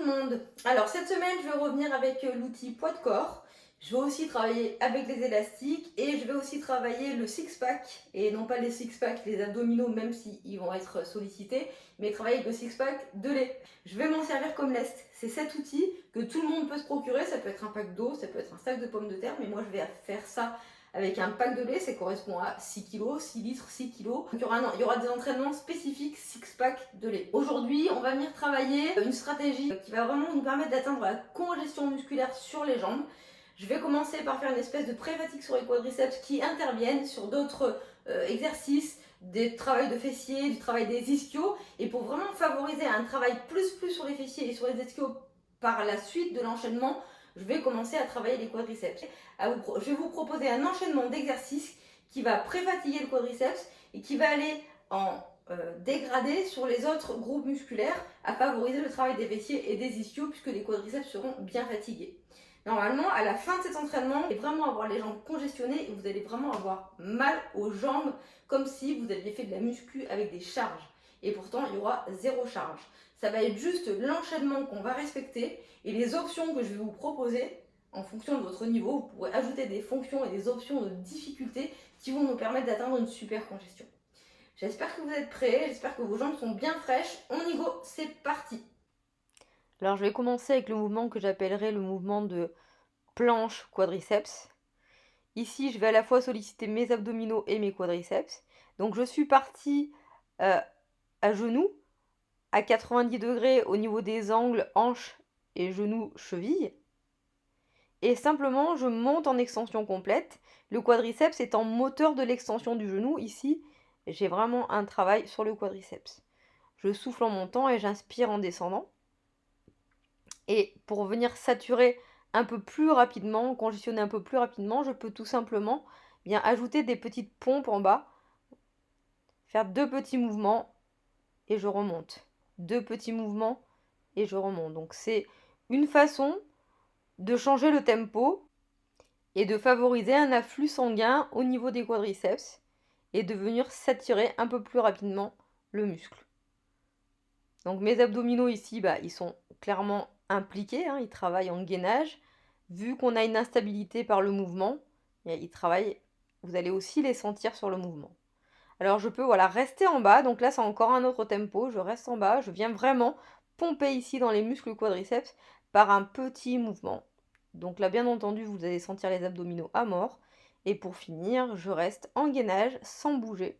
monde. Alors cette semaine, je vais revenir avec l'outil poids de corps. Je vais aussi travailler avec les élastiques et je vais aussi travailler le six-pack et non pas les six-pack, les abdominaux, même s'ils vont être sollicités, mais travailler avec le six-pack de lait. Je vais m'en servir comme lest. C'est cet outil que tout le monde peut se procurer. Ça peut être un pack d'eau, ça peut être un sac de pommes de terre, mais moi je vais faire ça avec un pack de lait, ça correspond à 6 kg, 6 litres, 6 kg. Donc il y aura des entraînements spécifiques six-pack de lait. Aujourd'hui, on va venir travailler une stratégie qui va vraiment nous permettre d'atteindre la congestion musculaire sur les jambes. Je vais commencer par faire une espèce de pré-fatigue sur les quadriceps qui interviennent sur d'autres exercices, des travails de fessiers, du travail des ischios. Et pour vraiment favoriser un travail plus sur les fessiers et sur les ischios par la suite de l'enchaînement, je vais commencer à travailler les quadriceps. Je vais vous proposer un enchaînement d'exercices qui va pré-fatiguer le quadriceps et qui va aller en dégradé sur les autres groupes musculaires à favoriser le travail des fessiers et des ischios puisque les quadriceps seront bien fatigués. Normalement, à la fin de cet entraînement, vous allez vraiment avoir les jambes congestionnées et vous allez vraiment avoir mal aux jambes comme si vous aviez fait de la muscu avec des charges. Et pourtant, il y aura zéro charge. Ça va être juste l'enchaînement qu'on va respecter et les options que je vais vous proposer en fonction de votre niveau. Vous pourrez ajouter des fonctions et des options de difficulté qui vont nous permettre d'atteindre une super congestion. J'espère que vous êtes prêts, j'espère que vos jambes sont bien fraîches. On y go, c'est parti! Alors je vais commencer avec le mouvement que j'appellerai le mouvement de planche quadriceps. Ici, je vais à la fois solliciter mes abdominaux et mes quadriceps. Donc je suis partie à genoux, à 90 degrés au niveau des angles hanches et genoux chevilles. Et simplement, je monte en extension complète. Le quadriceps étant moteur de l'extension du genou. Ici, j'ai vraiment un travail sur le quadriceps. Je souffle en montant et j'inspire en descendant. Et pour venir saturer un peu plus rapidement, congestionner un peu plus rapidement, je peux tout simplement bien ajouter des petites pompes en bas, faire 2 petits mouvements et je remonte. 2 petits mouvements et je remonte. Donc c'est une façon de changer le tempo et de favoriser un afflux sanguin au niveau des quadriceps et de venir saturer un peu plus rapidement le muscle. Donc mes abdominaux ici, ils sont clairement impliqués, ils travaillent en gainage. Vu qu'on a une instabilité par le mouvement, ils travaillent, vous allez aussi les sentir sur le mouvement. Alors je peux rester en bas, donc là c'est encore un autre tempo, je reste en bas, je viens vraiment pomper ici dans les muscles quadriceps par un petit mouvement. Donc là bien entendu vous allez sentir les abdominaux à mort. Et pour finir, je reste en gainage sans bouger.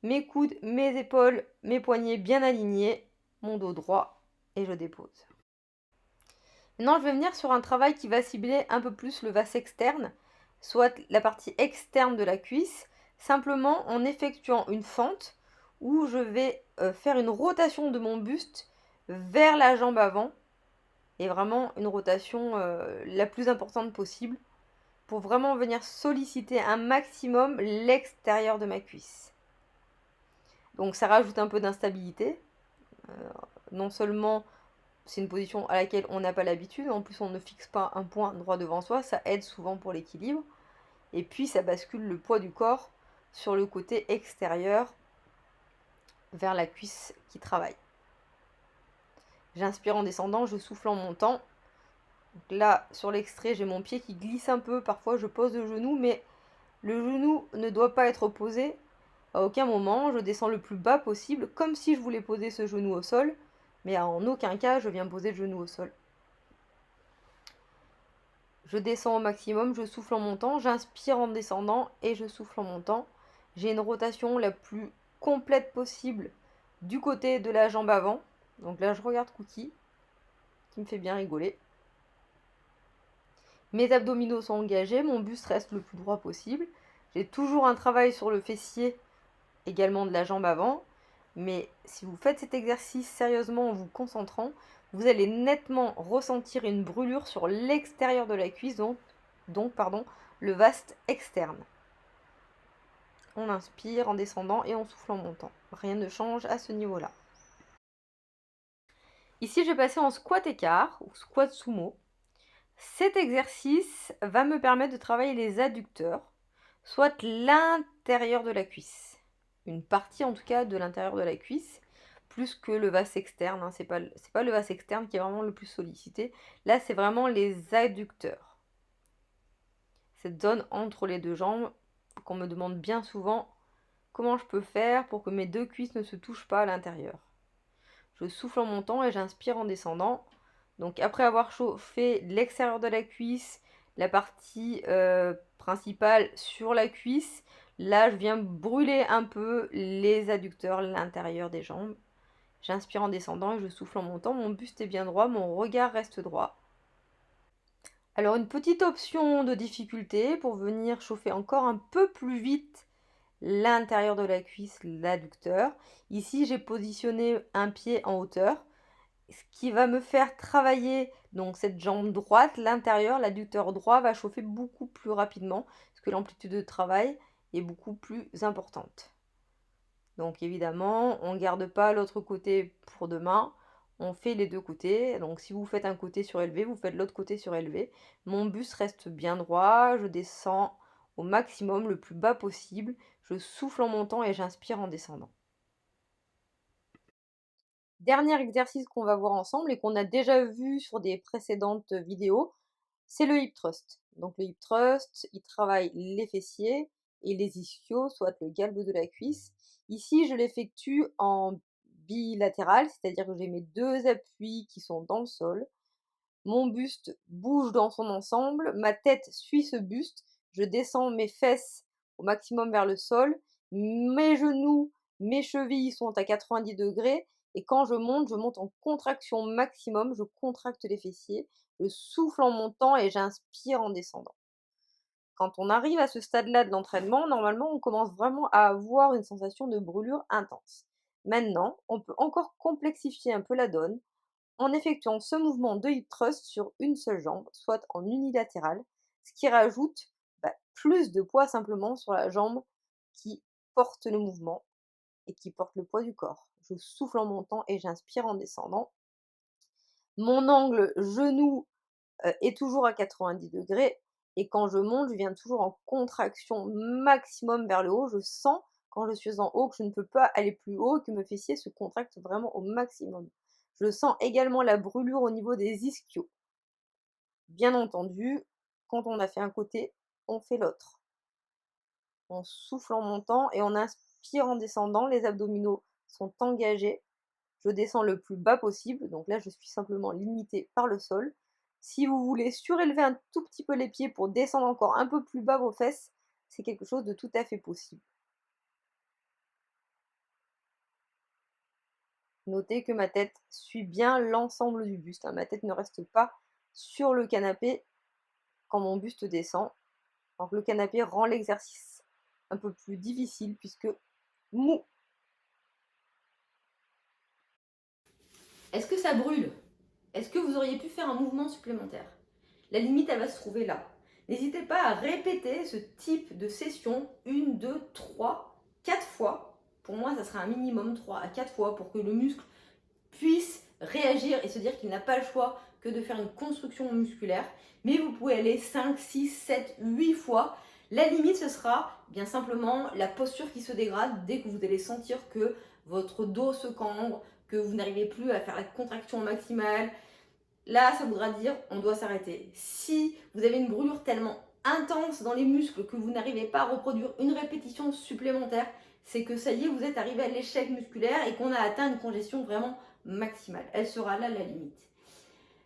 Mes coudes, mes épaules, mes poignets bien alignés, mon dos droit et je dépose. Maintenant, je vais venir sur un travail qui va cibler un peu plus le vas externe, soit la partie externe de la cuisse, simplement en effectuant une fente où je vais faire une rotation de mon buste vers la jambe avant et vraiment une rotation la plus importante possible pour vraiment venir solliciter un maximum l'extérieur de ma cuisse. Donc ça rajoute un peu d'instabilité. Non seulement c'est une position à laquelle on n'a pas l'habitude, en plus on ne fixe pas un point droit devant soi, ça aide souvent pour l'équilibre. Et puis ça bascule le poids du corps sur le côté extérieur vers la cuisse qui travaille. J'inspire en descendant, je souffle en montant. Donc là, sur l'extrait, j'ai mon pied qui glisse un peu, parfois je pose le genou, mais le genou ne doit pas être posé à aucun moment. Je descends le plus bas possible, comme si je voulais poser ce genou au sol, mais en aucun cas je viens poser le genou au sol. Je descends au maximum, je souffle en montant, j'inspire en descendant et je souffle en montant. J'ai une rotation la plus complète possible du côté de la jambe avant. Donc là, je regarde Cookie, qui me fait bien rigoler. Mes abdominaux sont engagés, mon buste reste le plus droit possible. J'ai toujours un travail sur le fessier, également de la jambe avant. Mais si vous faites cet exercice sérieusement en vous concentrant, vous allez nettement ressentir une brûlure sur l'extérieur de la cuisse, donc le vaste externe. On inspire en descendant et on souffle en montant. Rien ne change à ce niveau-là. Ici, je vais passer en squat écart ou squat sumo. Cet exercice va me permettre de travailler les adducteurs, soit l'intérieur de la cuisse. Une partie en tout cas de l'intérieur de la cuisse, plus que le vas externe, hein. C'est pas le vas externe qui est vraiment le plus sollicité. Là, c'est vraiment les adducteurs. Cette zone entre les deux jambes qu'on me demande bien souvent comment je peux faire pour que mes deux cuisses ne se touchent pas à l'intérieur. Je souffle en montant et j'inspire en descendant. Donc après avoir chauffé l'extérieur de la cuisse, la partie principale sur la cuisse, là je viens brûler un peu les adducteurs, l'intérieur des jambes. J'inspire en descendant et je souffle en montant. Mon buste est bien droit, mon regard reste droit. Alors une petite option de difficulté pour venir chauffer encore un peu plus vite l'intérieur de la cuisse, l'adducteur. Ici, j'ai positionné un pied en hauteur, ce qui va me faire travailler donc cette jambe droite, l'intérieur, l'adducteur droit va chauffer beaucoup plus rapidement parce que l'amplitude de travail est beaucoup plus importante. Donc évidemment, on ne garde pas l'autre côté pour demain, on fait les deux côtés. Donc si vous faites un côté surélevé, vous faites l'autre côté surélevé. Mon buste reste bien droit, je descends au maximum, le plus bas possible. Je souffle en montant et j'inspire en descendant. Dernier exercice qu'on va voir ensemble et qu'on a déjà vu sur des précédentes vidéos, c'est le hip thrust. Donc le hip thrust, il travaille les fessiers et les ischios, soit le galbe de la cuisse. Ici, je l'effectue en bilatéral, c'est-à-dire que j'ai mes deux appuis qui sont dans le sol. Mon buste bouge dans son ensemble, ma tête suit ce buste, je descends mes fesses au maximum vers le sol, mes genoux, mes chevilles sont à 90 degrés et quand je monte en contraction maximum, je contracte les fessiers, je souffle en montant et j'inspire en descendant. Quand on arrive à ce stade-là de l'entraînement, normalement, on commence vraiment à avoir une sensation de brûlure intense. Maintenant, on peut encore complexifier un peu la donne en effectuant ce mouvement de hip thrust sur une seule jambe, soit en unilatéral, ce qui rajoute plus de poids simplement sur la jambe qui porte le mouvement et qui porte le poids du corps. Je souffle en montant et j'inspire en descendant. Mon angle genou est toujours à 90 degrés et quand je monte, je viens toujours en contraction maximum vers le haut. Je sens quand je suis en haut que je ne peux pas aller plus haut et que mes fessiers se contractent vraiment au maximum. Je sens également la brûlure au niveau des ischios. Bien entendu, quand on a fait un côté, on fait l'autre. On souffle en montant et on inspire en descendant. Les abdominaux sont engagés. Je descends le plus bas possible. Donc là, je suis simplement limitée par le sol. Si vous voulez surélever un tout petit peu les pieds pour descendre encore un peu plus bas vos fesses, c'est quelque chose de tout à fait possible. Notez que ma tête suit bien l'ensemble du buste. Ma tête ne reste pas sur le canapé quand mon buste descend. Donc le canapé rend l'exercice un peu plus difficile puisque mou. Est-ce que ça brûle? Est-ce que vous auriez pu faire un mouvement supplémentaire? La limite, elle va se trouver là. N'hésitez pas à répéter ce type de session 1, 2, 3, 4 fois. Pour moi, ça sera un minimum 3 à 4 fois pour que le muscle puisse réagir et se dire qu'il n'a pas le choix que de faire une construction musculaire. Mais vous pouvez aller 5, 6, 7, 8 fois. La limite, ce sera bien simplement la posture qui se dégrade dès que vous allez sentir que votre dos se cambre, que vous n'arrivez plus à faire la contraction maximale. Là, ça voudra dire on doit s'arrêter. Si vous avez une brûlure tellement intense dans les muscles que vous n'arrivez pas à reproduire une répétition supplémentaire, c'est que ça y est, vous êtes arrivé à l'échec musculaire et qu'on a atteint une congestion vraiment maximale. Elle sera là la limite.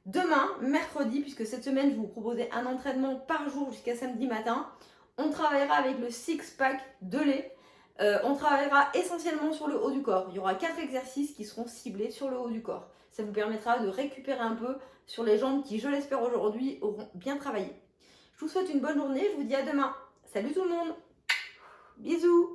Demain, mercredi, puisque cette semaine, je vais vous proposer un entraînement par jour jusqu'à samedi matin, on travaillera avec le six-pack de lait. On travaillera essentiellement sur le haut du corps. Il y aura 4 exercices qui seront ciblés sur le haut du corps. Ça vous permettra de récupérer un peu sur les jambes qui, je l'espère aujourd'hui, auront bien travaillé. Je vous souhaite une bonne journée, je vous dis à demain. Salut tout le monde, bisous.